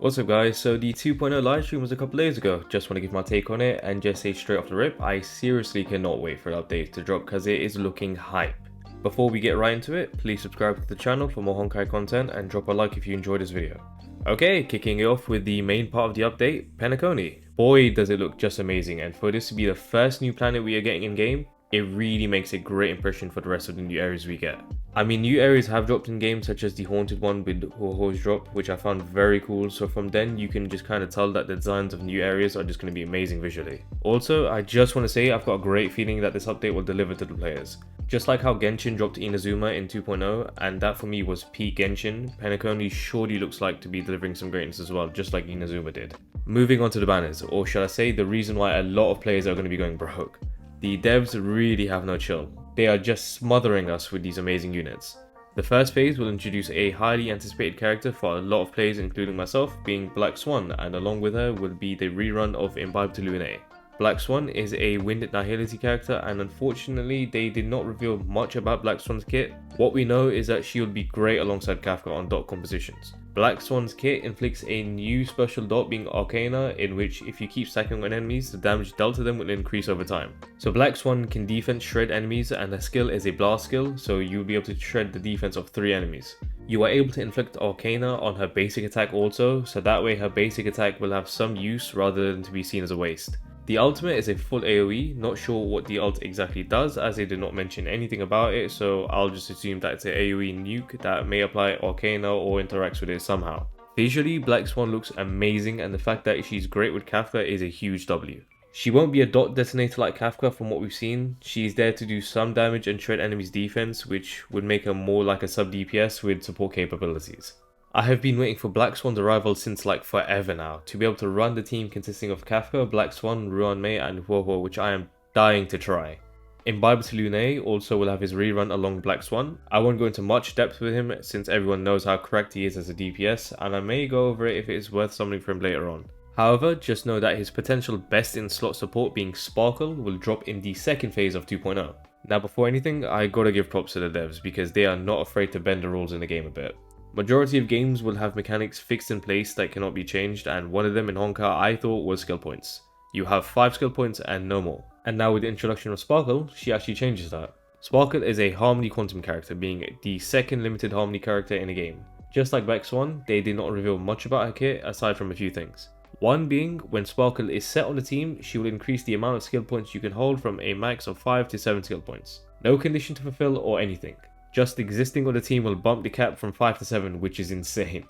What's up guys, so the 2.0 livestream was a couple days ago. Just want to give my take on it and just say straight off the rip, I seriously cannot wait for the update to drop because it is looking hype. Before we get right into it, please subscribe to the channel for more Honkai content and drop a like if you enjoyed this video. Okay, kicking it off with the main part of the update, Penacony. Boy does it look just amazing, and for this to be the first new planet we are getting in game, it really makes a great impression for the rest of the new areas we get. I mean, new areas have dropped in game, such as the haunted one with Hoyoverse drop, which I found very cool, so from then you can just kind of tell that the designs of new areas are just going to be amazing visually. Also, I just want to say I've got a great feeling that this update will deliver to the players. Just like how Genshin dropped Inazuma in 2.0, and that for me was peak Genshin, Penacony surely looks like to be delivering some greatness as well, just like Inazuma did. Moving on to the banners, or shall I say the reason why a lot of players are going to be going broke. The devs really have no chill. They are just smothering us with these amazing units. The first phase will introduce a highly anticipated character for a lot of players, including myself, being BlackSwan, and along with her will be the rerun of Imbibe to Lune. BlackSwan is a Wind Nihility character, and unfortunately they did not reveal much about BlackSwan's kit. What we know is that she will be great alongside Kafka on dot compositions. BlackSwan's kit inflicts a new special dot being Arcana, in which if you keep stacking on enemies, the damage dealt to them will increase over time. So BlackSwan can defense shred enemies, and her skill is a blast skill, so you'll be able to shred the defense of 3 enemies. You are able to inflict Arcana on her basic attack also, so that way her basic attack will have some use rather than to be seen as a waste. The ultimate is a full AoE, not sure what the ult exactly does as they did not mention anything about it, so I'll just assume that it's an AoE nuke that may apply Arcana or interacts with it somehow. Visually, BlackSwan looks amazing, and the fact that she's great with Kafka is a huge W. She won't be a dot detonator like Kafka from what we've seen. She's there to do some damage and shred enemies' defense, which would make her more like a sub DPS with support capabilities. I have been waiting for BlackSwan's arrival since like forever now, to be able to run the team consisting of Kafka, BlackSwan, Ruanmei and Huohuo, which I am dying to try. Imbibe to Lune also will have his rerun along BlackSwan. I won't go into much depth with him since everyone knows how correct he is as a DPS, and I may go over it if it is worth summoning for him later on. However, just know that his potential best in slot support being Sparkle will drop in the second phase of 2.0. Now before anything, I gotta give props to the devs because they are not afraid to bend the rules in the game a bit. Majority of games will have mechanics fixed in place that cannot be changed, and one of them in Honkai I thought was skill points. You have 5 skill points and no more. And now with the introduction of Sparkle, she actually changes that. Sparkle is a Harmony Quantum character, being the second limited Harmony character in the game. Just like BlackSwan, they did not reveal much about her kit aside from a few things. One being, when Sparkle is set on the team, she will increase the amount of skill points you can hold from a max of 5 to 7 skill points. No condition to fulfill or anything. Just existing on the team will bump the cap from 5 to 7, which is insane.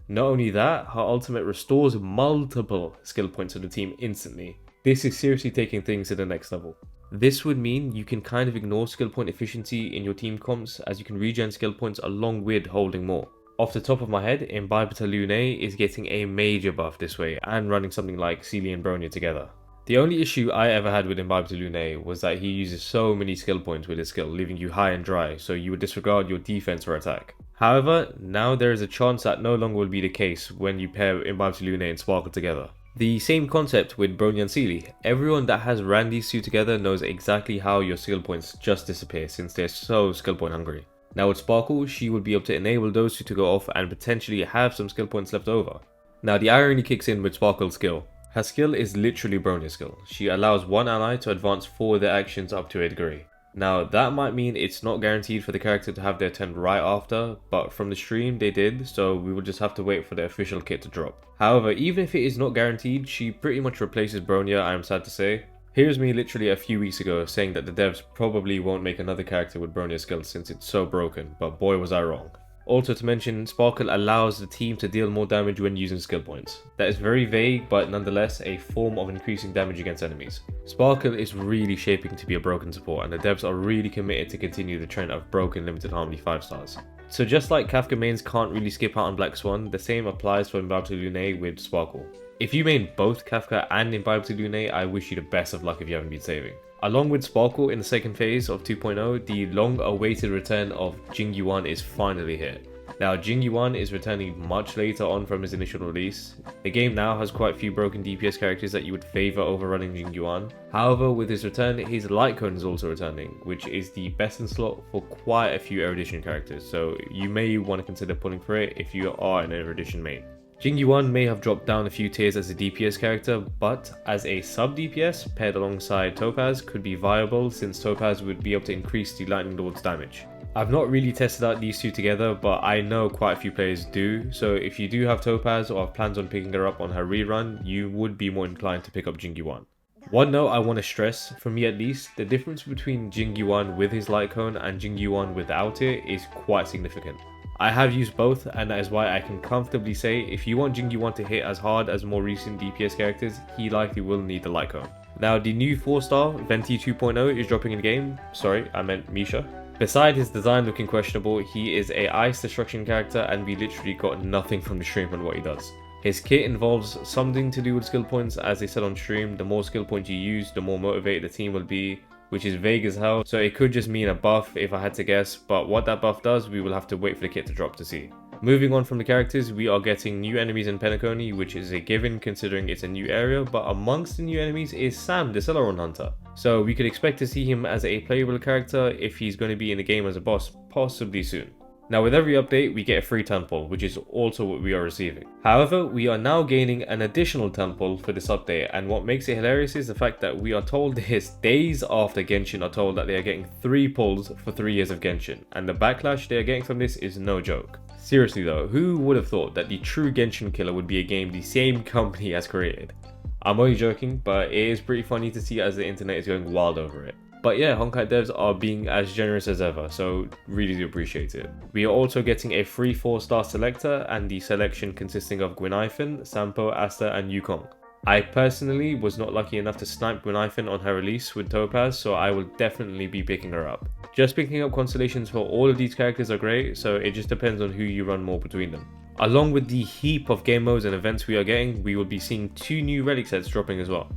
Not only that, her ultimate restores multiple skill points to the team instantly. This is seriously taking things to the next level. This would mean you can kind of ignore skill point efficiency in your team comps, as you can regen skill points along with holding more. Off the top of my head, Imbibe to Lune is getting a major buff this way and running something like Celia and Bronya together. The only issue I ever had with Imbibe to Lune was that he uses so many skill points with his skill, leaving you high and dry, so you would disregard your defense or attack. However, now there is a chance that no longer will be the case when you pair Imbibe to Lune and Sparkle together. The same concept with Bronya and Celia. Everyone that has ran these two together knows exactly how your skill points just disappear since they're so skill point hungry. Now with Sparkle, she will be able to enable those two to go off and potentially have some skill points left over. Now the irony kicks in with Sparkle's skill. Her skill is literally Bronya's skill. She allows one ally to advance 4 of their actions up to a degree. Now that might mean it's not guaranteed for the character to have their turn right after, but from the stream they did, so we will just have to wait for the official kit to drop. However, even if it is not guaranteed, she pretty much replaces Bronya, I am sad to say. Here's me literally a few weeks ago saying that the devs probably won't make another character with Bronya's skill since it's so broken, but boy was I wrong. Also to mention, Sparkle allows the team to deal more damage when using skill points. That is very vague, but nonetheless a form of increasing damage against enemies. Sparkle is really shaping to be a broken support, and the devs are really committed to continue the trend of broken limited harmony 5 stars. So just like Kafka mains can't really skip out on BlackSwan, the same applies for Imbibe to Lune with Sparkle. If you main both Kafka and Imbibe to Lune, I wish you the best of luck if you haven't been saving. Along with Sparkle in the second phase of 2.0, the long-awaited return of Jing Yuan is finally here. Now Jing Yuan is returning much later on from his initial release. The game now has quite a few broken DPS characters that you would favour over running Jing Yuan. However, with his return, his light cone is also returning, which is the best in slot for quite a few erudition characters, so you may want to consider pulling for it if you are an erudition main. Jing Yuan may have dropped down a few tiers as a DPS character, but as a sub DPS paired alongside Topaz could be viable since Topaz would be able to increase the Lightning Lord's damage. I've not really tested out these two together, but I know quite a few players do, so if you do have Topaz or have plans on picking her up on her rerun, you would be more inclined to pick up Jing Yuan. One note I want to stress, for me at least, the difference between Jing Yuan with his light cone and Jing Yuan without it is quite significant. I have used both, and that is why I can comfortably say if you want Jing Yuan to hit as hard as more recent DPS characters, he likely will need the light cone. Now the new 4-star Venti 2.0 is dropping in game, sorry I meant Misha. Beside his design looking questionable, he is a ice destruction character and we literally got nothing from the stream on what he does. His kit involves something to do with skill points. As they said on stream, the more skill points you use, the more motivated the team will be, which is vague as hell, so it could just mean a buff if I had to guess, but what that buff does, we will have to wait for the kit to drop to see. Moving on from the characters, we are getting new enemies in Penacony, which is a given considering it's a new area, but amongst the new enemies is Sam, the Celeron Hunter. So we could expect to see him as a playable character if he's going to be in the game as a boss, possibly soon. Now with every update, we get a free temple, which is also what we are receiving. However, we are now gaining an additional temple for this update, and what makes it hilarious is the fact that we are told this days after Genshin are told that they are getting 3 pulls for 3 years of Genshin, and the backlash they are getting from this is no joke. Seriously though, who would have thought that the true Genshin killer would be a game the same company has created? I'm only joking, but it is pretty funny to see as the internet is going wild over it. But yeah, Honkai devs are being as generous as ever, so really do appreciate it. We are also getting a free 4-star Selector and the selection consisting of Gwenhyphen, Sampo, Asta and Yukong. I personally was not lucky enough to snipe Gwenhyphen on her release with Topaz, so I will definitely be picking her up. Just picking up constellations for all of these characters are great, so it just depends on who you run more between them. Along with the heap of game modes and events we are getting, we will be seeing 2 new relic sets dropping as well.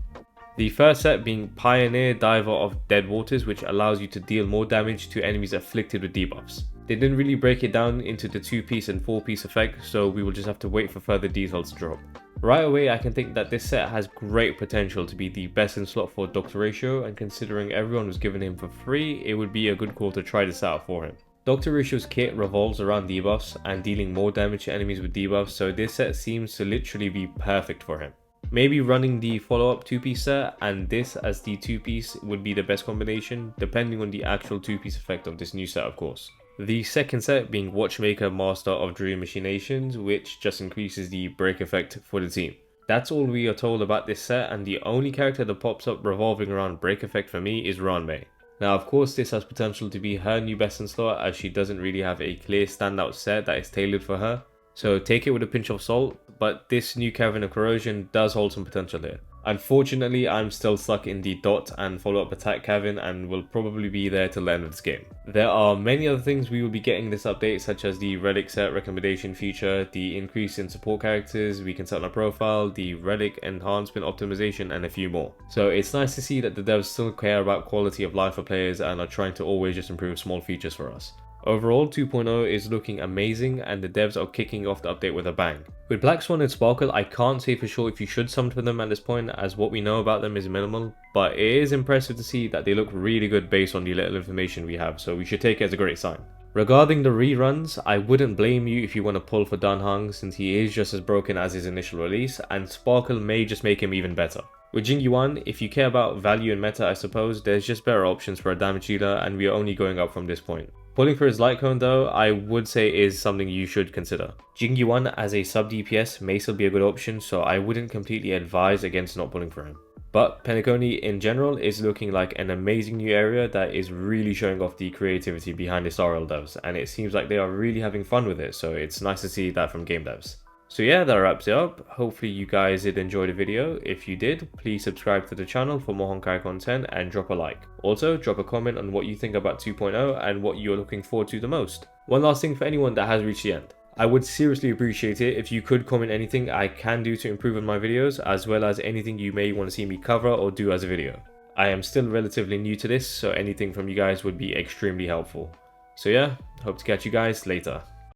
The first set being Pioneer Diver of Dead Waters, which allows you to deal more damage to enemies afflicted with debuffs. They didn't really break it down into the 2-piece and 4-piece effect, so we will just have to wait for further details to drop. Right away I can think that this set has great potential to be the best in slot for Dr. Ratio, and considering everyone was given him for free, it would be a good call to try this out for him. Dr. Ratio's kit revolves around debuffs and dealing more damage to enemies with debuffs, so this set seems to literally be perfect for him. Maybe running the follow-up 2-piece set and this as the 2-piece would be the best combination, depending on the actual 2-piece effect of this new set of course. The second set being Watchmaker Master of Dream Machinations, which just increases the break effect for the team. That's all we are told about this set, and the only character that pops up revolving around break effect for me is Ranmei. Now of course this has potential to be her new best in slot as she doesn't really have a clear standout set that is tailored for her. So take it with a pinch of salt, but this new Cavern of Corrosion does hold some potential here. Unfortunately, I'm still stuck in the dot and follow-up attack cavern and will probably be there till the end of this game. There are many other things we will be getting this update, such as the Relic set recommendation feature, the increase in support characters we can set on our profile, the Relic enhancement optimization, and a few more. So it's nice to see that the devs still care about quality of life for players and are trying to always just improve small features for us. Overall, 2.0 is looking amazing and the devs are kicking off the update with a bang. With BlackSwan and Sparkle, I can't say for sure if you should summon for them at this point, as what we know about them is minimal, but it is impressive to see that they look really good based on the little information we have, so we should take it as a great sign. Regarding the reruns, I wouldn't blame you if you want to pull for Dan Heng since he is just as broken as his initial release, and Sparkle may just make him even better. With Jing Yuan, if you care about value and meta I suppose, there's just better options for a damage dealer and we are only going up from this point. Pulling for his light cone though, I would say is something you should consider. Jing Yuan as a sub DPS may still be a good option, so I wouldn't completely advise against not pulling for him. But Penacony in general is looking like an amazing new area that is really showing off the creativity behind the HonkaiStarRail devs, and it seems like they are really having fun with it, so it's nice to see that from game devs. So yeah, that wraps it up. Hopefully you guys did enjoy the video. If you did, please subscribe to the channel for more Honkai content and drop a like. Also, drop a comment on what you think about 2.0 and what you're looking forward to the most. One last thing for anyone that has reached the end. I would seriously appreciate it if you could comment anything I can do to improve on my videos, as well as anything you may want to see me cover or do as a video. I am still relatively new to this, so anything from you guys would be extremely helpful. So yeah, hope to catch you guys later.